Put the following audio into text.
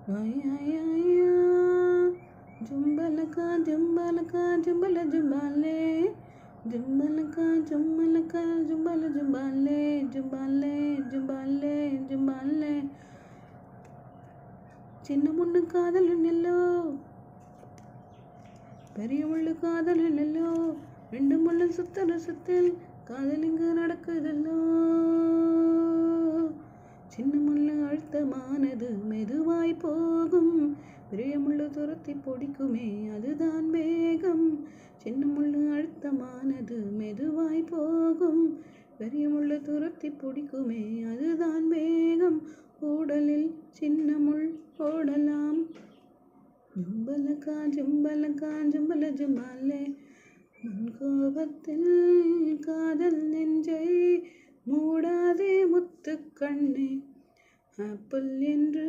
ஐயா ஜும்பலக்கா ஜும்பலக்கா ஜும்பல ஜும்பாலே ஜும்பலக்கா ஜும்பலக்கா ஜும்பல ஜும்பாலே ஜும்பாலே ஜும்பாலே ஜும்பாலே சின்ன முன்னு காதல் நெல்லோ பெரிய முள்ளு காதல் நெல்லோ ரெண்டு முள்ளு சுத்தல சுத்தல் காதல் இங்கு நடக்குதல்லோ சின்ன முள்ளு அழுத்தமானது மெதுவாய் போகும் பெரிய முள்ளு துரத்தி பொடிக்குமே அதுதான் வேகம் சின்ன முள்ளு அழுத்தமானது மெதுவாய் போகும் பெரிய முள்ளு துரத்தி பொடிக்குமே அதுதான் வேகம் ஊடலில் சின்ன முள் ஓடலாம் ஜும்பலக்கா ஜும்பலக்கா ஜும்பல ஜும்பாலே முன் கோபத்தில் காதல் நெஞ்சை மூடாதே முத்து கண்ணே ஆப்பிள் என்று